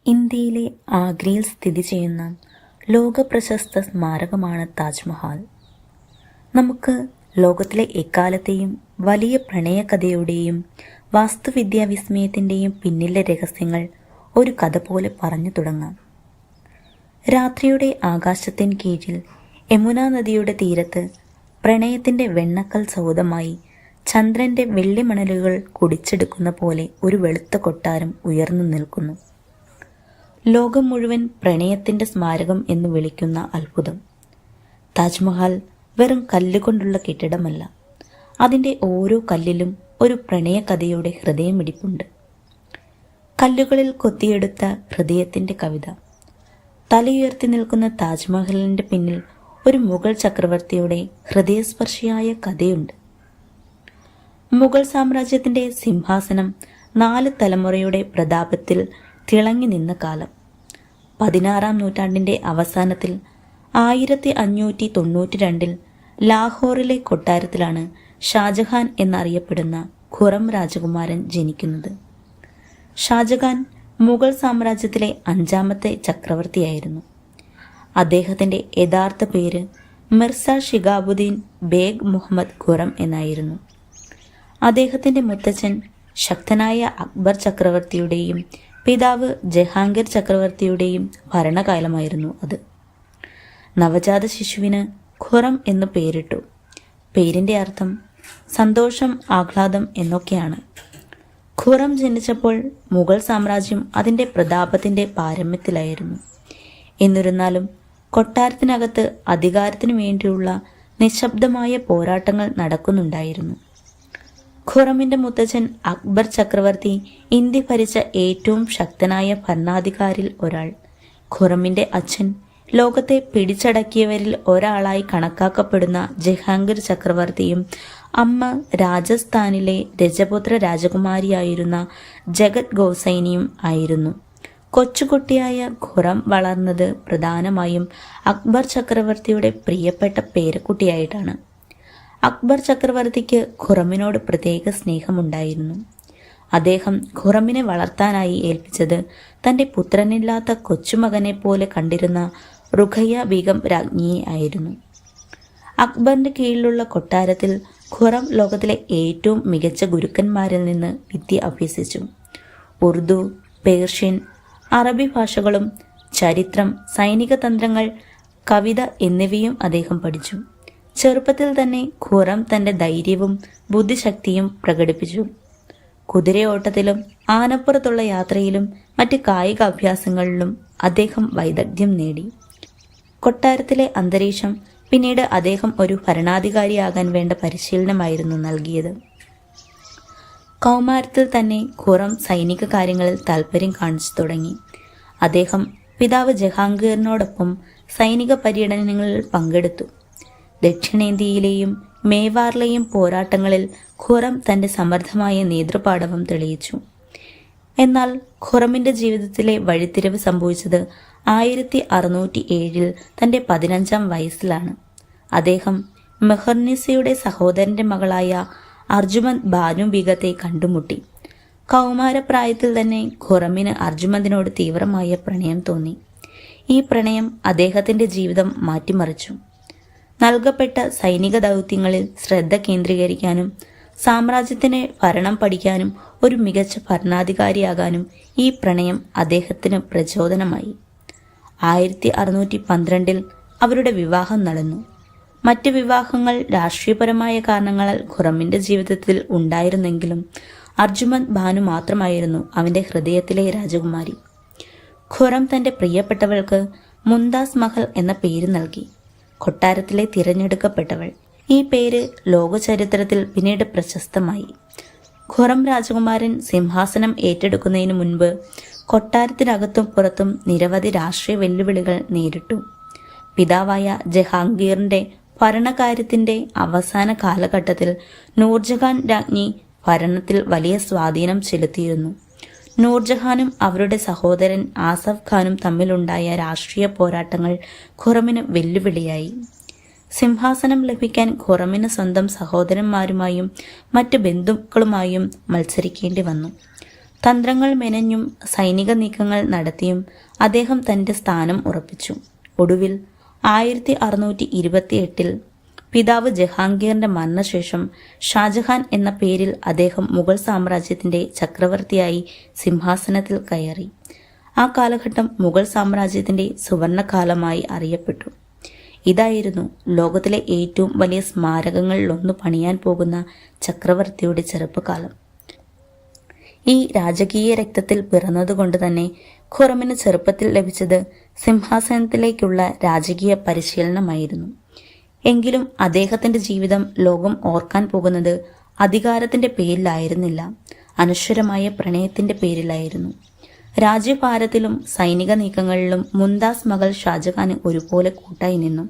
ഇന്ത്യയിലെ ആഗ്രയിൽ സ്ഥിതി ചെയ്യുന്ന ലോകപ്രശസ്ത സ്മാരകമാണ് താജ്മഹൽ. നമുക്ക് ലോകത്തിലെ എക്കാലത്തെയും വലിയ പ്രണയകഥയുടെയും വാസ്തുവിദ്യാ വിസ്മയത്തിൻ്റെയും പിന്നിലെ രഹസ്യങ്ങൾ ഒരു കഥ പോലെ പറഞ്ഞു തുടങ്ങാം. രാത്രിയുടെ ആകാശത്തിന് കീഴിൽ യമുനാ നദിയുടെ തീരത്ത് പ്രണയത്തിൻ്റെ വെണ്ണക്കൽ സൗധമായി ചന്ദ്രൻ്റെ വെള്ളിമണലുകൾ കുടിച്ചെടുക്കുന്ന പോലെ ഒരു വെളുത്ത കൊട്ടാരം ഉയർന്നു നിൽക്കുന്നു. ലോകം മുഴുവൻ പ്രണയത്തിൻ്റെ സ്മാരകം എന്ന് വിളിക്കുന്ന അത്ഭുതം. താജ്മഹൽ വെറും കല്ലുകൊണ്ടുള്ള കെട്ടിടമല്ല, അതിൻ്റെ ഓരോ കല്ലിലും ഒരു പ്രണയകഥയുടെ ഹൃദയമിടിപ്പുണ്ട്. കല്ലുകളിൽ കൊത്തിയെടുത്ത ഹൃദയത്തിൻ്റെ കവിത. തലയുയർത്തി നിൽക്കുന്ന താജ്മഹലിൻ്റെ പിന്നിൽ ഒരു മുഗൾ ചക്രവർത്തിയുടെ ഹൃദയസ്പർശിയായ കഥയുണ്ട്. മുഗൾ സാമ്രാജ്യത്തിൻ്റെ സിംഹാസനം 4 തലമുറയുടെ പ്രതാപത്തിൽ തിളങ്ങി നിന്ന കാലം. 16-ാം നൂറ്റാണ്ടിൻ്റെ അവസാനത്തിൽ 1592 ലാഹോറിലെ കൊട്ടാരത്തിലാണ് ഷാജഹാൻ എന്നറിയപ്പെടുന്ന ഖുറം രാജകുമാരൻ ജനിക്കുന്നത്. ഷാജഹാൻ മുഗൾ സാമ്രാജ്യത്തിലെ 5ാമത്തെ ചക്രവർത്തിയായിരുന്നു. അദ്ദേഹത്തിൻ്റെ യഥാർത്ഥ പേര് മിർസ ഷിഹാബുദ്ദീൻ ബേഗ് മുഹമ്മദ് ഖുറം എന്നായിരുന്നു. അദ്ദേഹത്തിൻ്റെ മുത്തച്ഛൻ ശക്തനായ അക്ബർ ചക്രവർത്തിയുടെയും പിതാവ് ജഹാംഗീർ ചക്രവർത്തിയുടെയും ഭരണകാലമായിരുന്നു അത്. നവജാത ശിശുവിന് ഖുറം എന്ന് പേരിട്ടു. പേരിൻ്റെ അർത്ഥം സന്തോഷം, ആഹ്ലാദം എന്നൊക്കെയാണ്. ഖുറം ജനിച്ചപ്പോൾ മുഗൾ സാമ്രാജ്യം അതിൻ്റെ പ്രതാപത്തിൻ്റെ പാരമ്യത്തിലായിരുന്നു. എന്നിരുന്നാലും കൊട്ടാരത്തിനകത്ത് അധികാരത്തിനു വേണ്ടിയുള്ള നിശബ്ദമായ പോരാട്ടങ്ങൾ നടക്കുന്നുണ്ടായിരുന്നു. ഖുറമിൻ്റെ മുത്തച്ഛൻ അക്ബർ ചക്രവർത്തി ഇന്ത്യ ഭരിച്ച ഏറ്റവും ശക്തനായ ഭരണാധികാരിൽ ഒരാൾ. ഖുറമിൻ്റെ അച്ഛൻ ലോകത്തെ പിടിച്ചടക്കിയവരിൽ ഒരാളായി കണക്കാക്കപ്പെടുന്ന ജഹാംഗീർ ചക്രവർത്തിയും അമ്മ രാജസ്ഥാനിലെ രജപുത്ര രാജകുമാരിയായിരുന്ന ജഗത് ഗോസൈനിയും ആയിരുന്നു. കൊച്ചുകുട്ടിയായ ഖുറം വളർന്നത് പ്രധാനമായും അക്ബർ ചക്രവർത്തിയുടെ പ്രിയപ്പെട്ട പേരക്കുട്ടിയായിട്ടാണ്. അക്ബർ ചക്രവർത്തിക്ക് ഖുറമിനോട് പ്രത്യേക സ്നേഹമുണ്ടായിരുന്നു. അദ്ദേഹം ഖുറമിനെ വളർത്താനായി ഏൽപ്പിച്ചത് തൻ്റെ പുത്രനില്ലാത്ത കൊച്ചുമകനെ പോലെ കണ്ടിരുന്ന റുഖയ്യ ബീഗം രാജ്ഞിയെ ആയിരുന്നു. അക്ബറിൻ്റെ കീഴിലുള്ള കൊട്ടാരത്തിൽ ഖുറം ലോകത്തിലെ ഏറ്റവും മികച്ച ഗുരുക്കന്മാരിൽ നിന്ന് വിദ്യ അഭ്യസിച്ചു. ഉറുദു, പേർഷ്യൻ, അറബി ഭാഷകളും ചരിത്രം, സൈനിക തന്ത്രങ്ങൾ, കവിത എന്നിവയും അദ്ദേഹം പഠിച്ചു. ചെറുപ്പത്തിൽ തന്നെ ഖുറം തൻ്റെ ധൈര്യവും ബുദ്ധിശക്തിയും പ്രകടിപ്പിച്ചു. കുതിരയോട്ടത്തിലും ആനപ്പുറത്തുള്ള യാത്രയിലും മറ്റ് കായിക അഭ്യാസങ്ങളിലും അദ്ദേഹം വൈദഗ്ധ്യം നേടി. കൊട്ടാരത്തിലെ അന്തരീക്ഷം പിന്നീട് അദ്ദേഹം ഒരു ഭരണാധികാരിയാകാൻ വേണ്ട പരിശീലനമായിരുന്നു നൽകിയത്. കൗമാരത്തിൽ തന്നെ ഖുറം സൈനിക കാര്യങ്ങളിൽ താൽപ്പര്യം കാണിച്ചു തുടങ്ങി. അദ്ദേഹം പിതാവ് ജഹാംഗീറിനോടൊപ്പം സൈനിക പര്യടനങ്ങളിൽ പങ്കെടുത്തു. ദക്ഷിണേന്ത്യയിലെയും മേവാറിലെയും പോരാട്ടങ്ങളിൽ ഖുറം തൻ്റെ സമർത്ഥമായ നേതൃപാടവം തെളിയിച്ചു. എന്നാൽ ഖുറമിൻ്റെ ജീവിതത്തിലെ വഴിത്തിരിവ് സംഭവിച്ചത് 1607 തൻ്റെ 15ാം വയസ്സിലാണ്. അദ്ദേഹം മെഹർനിസയുടെ സഹോദരൻ്റെ മകളായ അർജുമന്ദ് ബാനു ബീഗത്തെ കണ്ടുമുട്ടി. കൗമാരപ്രായത്തിൽ തന്നെ ഖുറമിന് അർജുമന്ദിനോട് തീവ്രമായ പ്രണയം തോന്നി. ഈ പ്രണയം അദ്ദേഹത്തിൻ്റെ ജീവിതം മാറ്റിമറിച്ചു. നൽകപ്പെട്ട സൈനിക ദൗത്യങ്ങളിൽ ശ്രദ്ധ കേന്ദ്രീകരിക്കാനും സാമ്രാജ്യത്തിന് ഭരണം പഠിക്കാനും ഒരു മികച്ച ഭരണാധികാരിയാകാനും ഈ പ്രണയം അദ്ദേഹത്തിന് പ്രചോദനമായി. 1612 അവരുടെ വിവാഹം നടന്നു. മറ്റ് വിവാഹങ്ങൾ രാഷ്ട്രീയപരമായ കാരണങ്ങളാൽ ഖുറമിൻ്റെ ജീവിതത്തിൽ ഉണ്ടായിരുന്നെങ്കിലും അർജുമന്ദ് ബാനു മാത്രമായിരുന്നു അവൻ്റെ ഹൃദയത്തിലെ രാജകുമാരി. ഖുറം തൻ്റെ പ്രിയപ്പെട്ടവൾക്ക് മുംതാസ് മഹൽ എന്ന പേര് നൽകി. കൊട്ടാരത്തിലെ തിരഞ്ഞെടുക്കപ്പെട്ടവൾ. ഈ പേര് ലോകചരിത്രത്തിൽ പിന്നീട് പ്രശസ്തമായി. ഖുറം രാജകുമാരൻ സിംഹാസനം ഏറ്റെടുക്കുന്നതിന് മുൻപ് കൊട്ടാരത്തിനകത്തും പുറത്തും നിരവധി രാഷ്ട്രീയ വെല്ലുവിളികൾ നേരിട്ടു. പിതാവായ ജഹാംഗീറിൻ്റെ ഭരണകാര്യത്തിൻ്റെ അവസാന കാലഘട്ടത്തിൽ നൂർജഹാൻ രാജ്ഞി ഭരണത്തിൽ വലിയ സ്വാധീനം ചെലുത്തിയിരുന്നു. നൂർജഹാനും അവരുടെ സഹോദരൻ ആസഫ് ഖാനും തമ്മിലുണ്ടായ രാഷ്ട്രീയ പോരാട്ടങ്ങൾ ഖുറമിന് വെല്ലുവിളിയായി. സിംഹാസനം ലഭിക്കാൻ ഖുറമിന് സ്വന്തം സഹോദരന്മാരുമായും മറ്റ് ബന്ധുക്കളുമായും മത്സരിക്കേണ്ടി വന്നു. തന്ത്രങ്ങൾ മെനഞ്ഞും സൈനിക നീക്കങ്ങൾ നടത്തിയും അദ്ദേഹം തൻ്റെ സ്ഥാനം ഉറപ്പിച്ചു. ഒടുവിൽ 1628 പിതാവ് ജഹാംഗീറിന്റെ മരണശേഷം ഷാജഹാൻ എന്ന പേരിൽ അദ്ദേഹം മുഗൾ സാമ്രാജ്യത്തിന്റെ ചക്രവർത്തിയായി സിംഹാസനത്തിൽ കയറി. ആ കാലഘട്ടം മുഗൾ സാമ്രാജ്യത്തിന്റെ സുവർണകാലമായി അറിയപ്പെട്ടു. ഇതായിരുന്നു ലോകത്തിലെ ഏറ്റവും വലിയ സ്മാരകങ്ങളിലൊന്ന് പണിയാൻ പോകുന്ന ചക്രവർത്തിയുടെ ചെറുപ്പകാലം. ഈ രാജകീയ രക്തത്തിൽ പിറന്നതുകൊണ്ട് തന്നെ ഖുറമിന് ചെറുപ്പത്തിൽ ലഭിച്ചത് സിംഹാസനത്തിലേക്കുള്ള രാജകീയ പരിശീലനമായിരുന്നു. എങ്കിലും അദ്ദേഹത്തിന്റെ ജീവിതം ലോകം ഓർക്കാൻ പോകുന്നത് അധികാരത്തിന്റെ പേരിലായിരുന്നില്ല, അനശ്വരമായ പ്രണയത്തിന്റെ പേരിലായിരുന്നു. രാജ്യഭാരത്തിലും സൈനിക നീക്കങ്ങളിലും മുംതാസ് മകൾ ഷാജഹാന് ഒരുപോലെ കൂട്ടായി നിന്നു.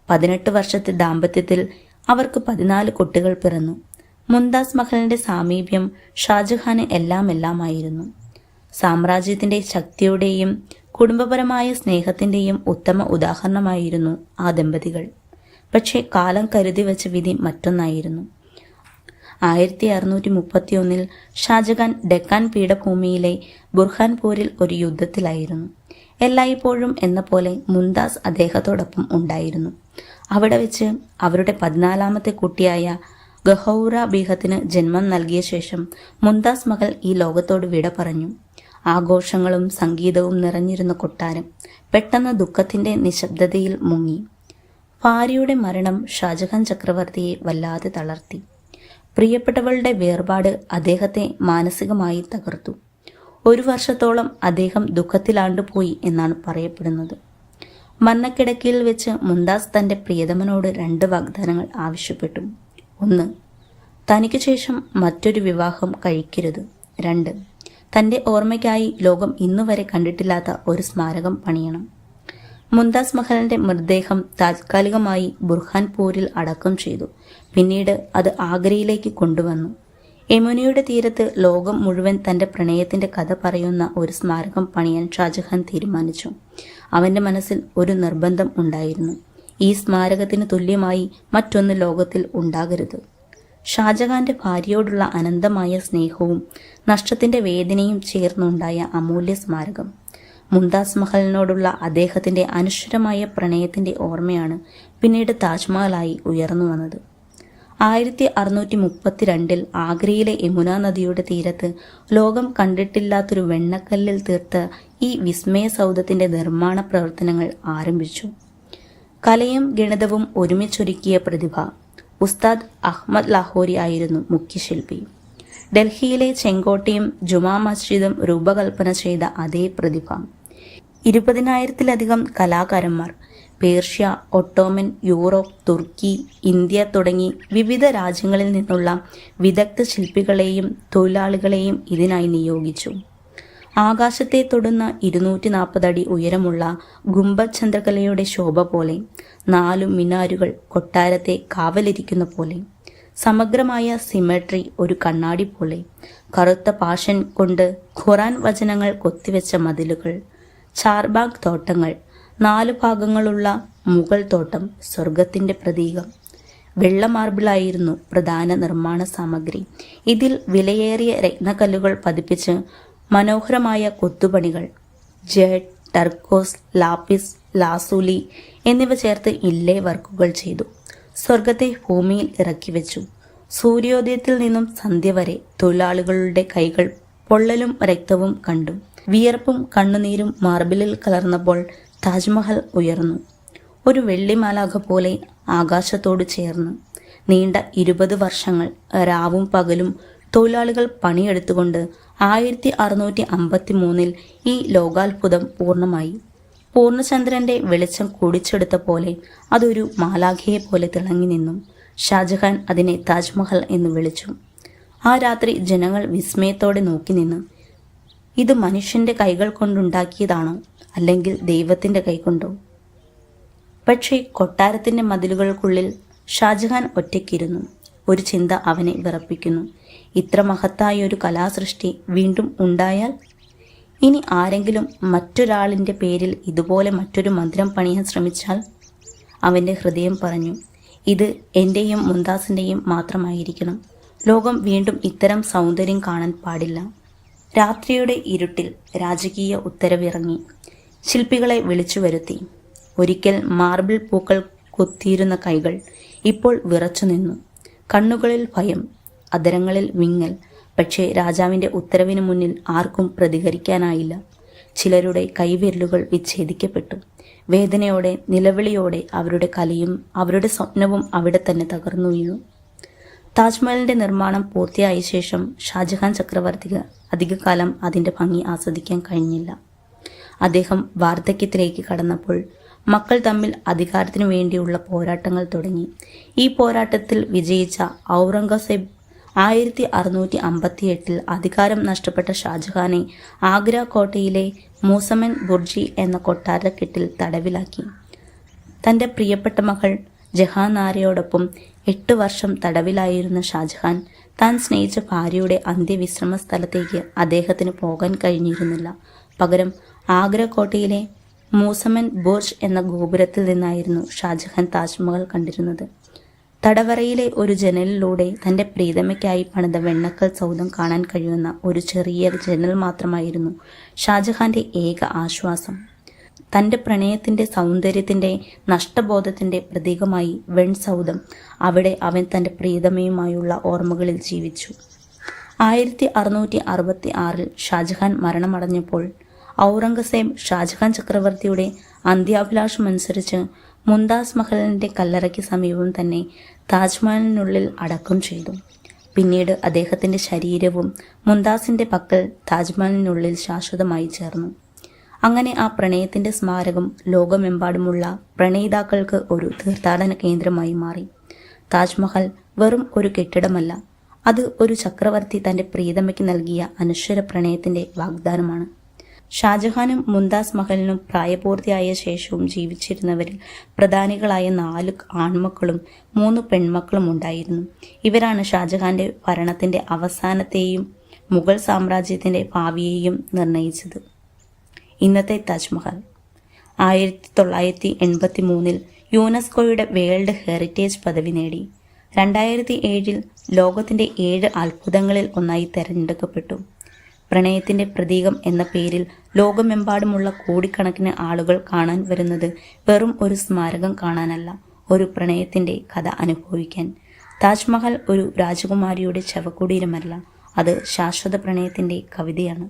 18 വർഷത്തെ ദാമ്പത്യത്തിൽ അവർക്ക് 14 കുട്ടികൾ പിറന്നു. മുംതാസ് മഹലിന്റെ സാമീപ്യം ഷാജഹാന് എല്ലാമായിരുന്നു. സാമ്രാജ്യത്തിന്റെ ശക്തിയുടെയും കുടുംബപരമായ സ്നേഹത്തിന്റെയും ഉത്തമ ഉദാഹരണമായിരുന്നു ആ ദമ്പതികൾ. പക്ഷേ കാലം കരുതി വെച്ച വിധി മറ്റൊന്നായിരുന്നു. 1631 ഷാജഹാൻ ഡെക്കാൻ പീഠഭൂമിയിലെ ബുർഹാൻപൂരിൽ ഒരു യുദ്ധത്തിലായിരുന്നു. എല്ലായ്പ്പോഴും എന്ന പോലെ മുംതാസ് അദ്ദേഹത്തോടൊപ്പം ഉണ്ടായിരുന്നു. അവിടെ വെച്ച് അവരുടെ 14ാമത്തെ കുട്ടിയായ ഗഹൗറ ബീഗത്തിന് ജന്മം നൽകിയ ശേഷം മുംതാസ് മകൾ ഈ ലോകത്തോട് വിട പറഞ്ഞു. ആഘോഷങ്ങളും സംഗീതവും നിറഞ്ഞിരുന്ന കൊട്ടാരം പെട്ടെന്ന് ദുഃഖത്തിന്റെ നിശബ്ദതയിൽ മുങ്ങി. ഭാര്യയുടെ മരണം ഷാജഹാൻ ചക്രവർത്തിയെ വല്ലാതെ തളർത്തി. പ്രിയപ്പെട്ടവളുടെ വേർപാട് അദ്ദേഹത്തെ മാനസികമായി തകർത്തു. 1 വർഷത്തോളം അദ്ദേഹം ദുഃഖത്തിലാണ്ടുപോയി എന്നാണ് പറയപ്പെടുന്നത്. മരണക്കിടക്കയിൽ വെച്ച് മുംതാസ് തന്റെ പ്രിയതമനോട് 2 വാഗ്ദാനങ്ങൾ ആവശ്യപ്പെട്ടു. 1. തനിക്ക് ശേഷം മറ്റൊരു വിവാഹം കഴിക്കരുത്. 2. തന്റെ ഓർമ്മയ്ക്കായി ലോകം ഇന്നുവരെ കണ്ടിട്ടില്ലാത്ത ഒരു സ്മാരകം പണിയണം. മുംതാസ് മഹലിന്റെ മൃതദേഹം താൽക്കാലികമായി ബുർഹാൻപൂരിൽ അടക്കം ചെയ്തു. പിന്നീട് അത് ആഗ്രയിലേക്ക് കൊണ്ടുവന്നു. യമുനയുടെ തീരത്ത് ലോകം മുഴുവൻ തന്റെ പ്രണയത്തിന്റെ കഥ പറയുന്ന ഒരു സ്മാരകം പണിയാൻ ഷാജഹാൻ തീരുമാനിച്ചു. അവന്റെ മനസ്സിൽ ഒരു നിർബന്ധം ഉണ്ടായിരുന്നു: ഈ സ്മാരകത്തിന് തുല്യമായി മറ്റൊന്ന് ലോകത്തിൽ ഉണ്ടാകരുത്. ഷാജഹാന്റെ ഭാര്യയോടുള്ള അനന്തമായ സ്നേഹവും നഷ്ടത്തിന്റെ വേദനയും ചേർന്നുണ്ടായ അമൂല്യ സ്മാരകം. മുംതാസ് മഹലിനോടുള്ള അദ്ദേഹത്തിന്റെ അനശ്വരമായ പ്രണയത്തിന്റെ ഓർമ്മയാണ് പിന്നീട് താജ്മഹലായി ഉയർന്നു വന്നത്. 1632 ആഗ്രയിലെ യമുന നദിയുടെ തീരത്ത് ലോകം കണ്ടിട്ടില്ലാത്തൊരു വെണ്ണക്കല്ലിൽ തീർത്ത ഈ വിസ്മയ സൗധത്തിന്റെ നിർമ്മാണ പ്രവർത്തനങ്ങൾ ആരംഭിച്ചു. കലയും ഗണിതവും ഒരുമിച്ചൊരുക്കിയ പ്രതിഭ ഉസ്താദ് അഹമ്മദ് ലാഹോരി ആയിരുന്നു മുഖ്യശില്പി. ഡൽഹിയിലെ ചെങ്കോട്ടയും ജുമാ മസ്ജിദും രൂപകൽപ്പന ചെയ്ത അതേ പ്രതിഭ. 20,000-ലധികം കലാകാരന്മാർ പേർഷ്യ, ഒട്ടോമൻ, യൂറോപ്പ്, തുർക്കി, ഇന്ത്യ തുടങ്ങി വിവിധ രാജ്യങ്ങളിൽ നിന്നുള്ള വിദഗ്ധ ശില്പികളെയും തൊഴിലാളികളെയും ഇതിനായി നിയോഗിച്ചു. ആകാശത്തെ തൊടുന്ന 240 അടി ഉയരമുള്ള ഗുംബദ് ചന്ദ്രകലയുടെ ശോഭ പോലെ, 4 മിനാരുകൾ കൊട്ടാരത്തെ കാവലിരിക്കുന്ന പോലെ, സമഗ്രമായ സിമെട്രി ഒരു കണ്ണാടി പോലെ, കറുത്ത പാഷൻ കൊണ്ട് ഖുറാൻ വചനങ്ങൾ കൊത്തിവെച്ച മതിലുകൾ, ചാർബാഗ് തോട്ടങ്ങൾ, 4 ഭാഗങ്ങളുള്ള മുഗൾ തോട്ടം, സ്വർഗത്തിന്റെ പ്രതീകം. വെള്ള മാർബിളായിരുന്നു പ്രധാന നിർമ്മാണ സാമഗ്രി. ഇതിൽ വിലയേറിയ രത്നക്കല്ലുകൾ പതിപ്പിച്ച് മനോഹരമായ കൊത്തുപണികൾ, ജെഡ്, ടർക്കോസ്, ലാപ്പിസ്, ലാസൂലി എന്നിവ ചേർത്ത് ഇല്ലേ വർക്കുകൾ ചെയ്തു. സ്വർഗത്തെ ഭൂമിയിൽ ഇറക്കി വെച്ചു. സൂര്യോദയത്തിൽ നിന്നും സന്ധ്യ വരെ തൊഴിലാളികളുടെ കൈകൾ പൊള്ളലും രക്തവും കണ്ടു. വിയർപ്പും കണ്ണുനീരും മാർബിളിൽ കലർന്നപ്പോൾ താജ്മഹൽ ഉയർന്നു. ഒരു വെള്ളിമാലാഖ പോലെ ആകാശത്തോട് ചേർന്ന്. നീണ്ട 20 വർഷങ്ങൾ രാവും പകലും തൊഴിലാളികൾ പണിയെടുത്തുകൊണ്ട് 1653 ഈ ലോകാത്ഭുതം പൂർണ്ണമായി. പൂർണ്ണചന്ദ്രന്റെ വെളിച്ചം കുടിച്ചെടുത്ത പോലെ അതൊരു മാലാഖയെ പോലെ തിളങ്ങി നിന്നു. ഷാജഹാൻ അതിനെ താജ്മഹൽ എന്ന് വിളിച്ചു. ആ രാത്രി ജനങ്ങൾ വിസ്മയത്തോടെ നോക്കി നിന്നു. ഇത് മനുഷ്യന്റെ കൈകൾ കൊണ്ടുണ്ടാക്കിയതാണോ, അല്ലെങ്കിൽ ദൈവത്തിന്റെ കൈകൊണ്ടോ? പക്ഷേ കൊട്ടാരത്തിന്റെ മതിലുകൾക്കുള്ളിൽ ഷാജഹാൻ ഒറ്റയ്ക്കിരുന്നു. ഒരു ചിന്ത അവനെ വിറപ്പിക്കുന്നു: ഇത്ര മഹത്തായ ഒരു കലാസൃഷ്ടി വീണ്ടും ഉണ്ടായാൽ? ഇനി ആരെങ്കിലും മറ്റൊരാളിന്റെ പേരിൽ ഇതുപോലെ മറ്റൊരു മന്ദിരം പണിയാൻ ശ്രമിച്ചാൽ? അവന്റെ ഹൃദയം പറഞ്ഞു, ഇത് എന്റെയും മുംതാസിന്റെയും മാത്രമായിരിക്കണം. ലോകം വീണ്ടും ഇത്തരം സൗന്ദര്യം കാണാൻ പാടില്ല. രാത്രിയുടെ ഇരുട്ടിൽ രാജകീയ ഉത്തരവിറങ്ങി. ശില്പികളെ വിളിച്ചു വരുത്തി. ഒരിക്കൽ മാർബിൾ പൂക്കൾ കൊത്തിയിരുന്ന കൈകൾ ഇപ്പോൾ വിറച്ചു നിന്നു. കണ്ണുകളിൽ ഭയം, അധരങ്ങളിൽ വിങ്ങൽ. പക്ഷേ രാജാവിൻ്റെ ഉത്തരവിന് മുന്നിൽ ആർക്കും പ്രതികരിക്കാനായില്ല. ചിലരുടെ കൈവിരലുകൾ വിച്ഛേദിക്കപ്പെട്ടു. വേദനയോടെ, നിലവിളിയോടെ അവരുടെ കലയും അവരുടെ സ്വപ്നവും അവിടെ തന്നെ തകർന്നു വീണു. താജ്മഹലിൻ്റെ നിർമ്മാണം പൂർത്തിയായ ശേഷം ഷാജഹാൻ ചക്രവർത്തിക്ക് അധികകാലം അതിൻ്റെ ഭംഗി ആസ്വദിക്കാൻ കഴിഞ്ഞില്ല. അദ്ദേഹം വാർദ്ധക്യത്തിലേക്ക് കടന്നപ്പോൾ മക്കൾ തമ്മിൽ അധികാരത്തിനു വേണ്ടിയുള്ള പോരാട്ടങ്ങൾ തുടങ്ങി. ഈ പോരാട്ടത്തിൽ വിജയിച്ച ഔറംഗസേബ് 1658 അധികാരം നഷ്ടപ്പെട്ട ഷാജഹാനെ ആഗ്ര കോട്ടയിലെ മൂസമൻ ബുർജി എന്ന കൊട്ടാരക്കെട്ടിൽ തടവിലാക്കി. തൻ്റെ പ്രിയപ്പെട്ട മകൾ ജഹാനാരയോടൊപ്പം 8 വർഷം തടവിലായിരുന്ന ഷാജഹാൻ താൻ സ്നേഹിച്ച ഭാര്യയുടെ അന്ത്യവിശ്രമ സ്ഥലത്തേക്ക് അദ്ദേഹത്തിന് പോകാൻ കഴിഞ്ഞിരുന്നില്ല. പകരം ആഗ്ര കോട്ടയിലെ മൂസമൻ ബുർജ് എന്ന ഗോപുരത്തിൽ നിന്നായിരുന്നു ഷാജഹാൻ താജ്മഹൽ കണ്ടിരുന്നത്. തടവറയിലെ ഒരു ജനലിലൂടെ തൻ്റെ പ്രീതമയ്ക്കായി പണിത വെണ്ണക്കൽ സൗധം കാണാൻ കഴിയുന്ന ഒരു ചെറിയ ജനൽ മാത്രമായിരുന്നു ഷാജഹാന്റെ ഏക ആശ്വാസം. തൻ്റെ പ്രണയത്തിൻ്റെ സൗന്ദര്യത്തിൻ്റെ നഷ്ടബോധത്തിൻ്റെ പ്രതീകമായി വെൺസൗധം അവിടെ അവൻ തൻ്റെ പ്രീതമയുമായുള്ള ഓർമ്മകളിൽ ജീവിച്ചു. 1666 ഷാജഹാൻ മരണമടഞ്ഞപ്പോൾ ഔറംഗസേബ് ഷാജഹാൻ ചക്രവർത്തിയുടെ അന്ത്യാഭിലാഷമനുസരിച്ച് മുംതാസ് മഹലിൻ്റെ കല്ലറയ്ക്ക് സമീപം തന്നെ താജ്മഹലിനുള്ളിൽ അടക്കം ചെയ്തു. പിന്നീട് അദ്ദേഹത്തിൻ്റെ ശരീരവും മുംതാസിൻ്റെ പക്കൽ താജ്മഹലിനുള്ളിൽ ശാശ്വതമായി ചേർന്നു. അങ്ങനെ ആ പ്രണയത്തിൻ്റെ സ്മാരകം ലോകമെമ്പാടുമുള്ള പ്രണയിതാക്കൾക്ക് ഒരു തീർത്ഥാടന കേന്ദ്രമായി മാറി. താജ്മഹൽ വെറും ഒരു കെട്ടിടമല്ല, അത് ഒരു ചക്രവർത്തി തൻ്റെ പ്രീതമയ്ക്ക് നൽകിയ അനശ്വര പ്രണയത്തിൻ്റെ വാഗ്ദാനമാണ്. ഷാജഹാനും മുംതാസ് മഹലിനും പ്രായപൂർത്തിയായ ശേഷവും ജീവിച്ചിരുന്നവരിൽ പ്രധാനികളായ 4 ആൺമക്കളും 3 പെൺമക്കളും ഉണ്ടായിരുന്നു. ഇവരാണ് ഷാജഹാന്റെ ഭരണത്തിൻ്റെ അവസാനത്തെയും മുഗൾ സാമ്രാജ്യത്തിൻ്റെ ഭാവിയെയും നിർണയിച്ചത്. ഇന്നത്തെ താജ്മഹൽ 1983 യുനെസ്കോയുടെ വേൾഡ് ഹെറിറ്റേജ് പദവി നേടി. 2007 ലോകത്തിൻ്റെ 7 അത്ഭുതങ്ങളിൽ ഒന്നായി തിരഞ്ഞെടുക്കപ്പെട്ടു. പ്രണയത്തിൻ്റെ പ്രതീകം എന്ന പേരിൽ ലോകമെമ്പാടുമുള്ള കോടിക്കണക്കിന് ആളുകൾ കാണാൻ വരുന്നത് വെറും ഒരു സ്മാരകം കാണാനല്ല, ഒരു പ്രണയത്തിൻ്റെ കഥ അനുഭവിക്കാൻ. താജ്മഹൽ ഒരു രാജകുമാരിയുടെ ശവകുടീരമല്ല, അത് ശാശ്വത പ്രണയത്തിൻ്റെ കവിതയാണ്.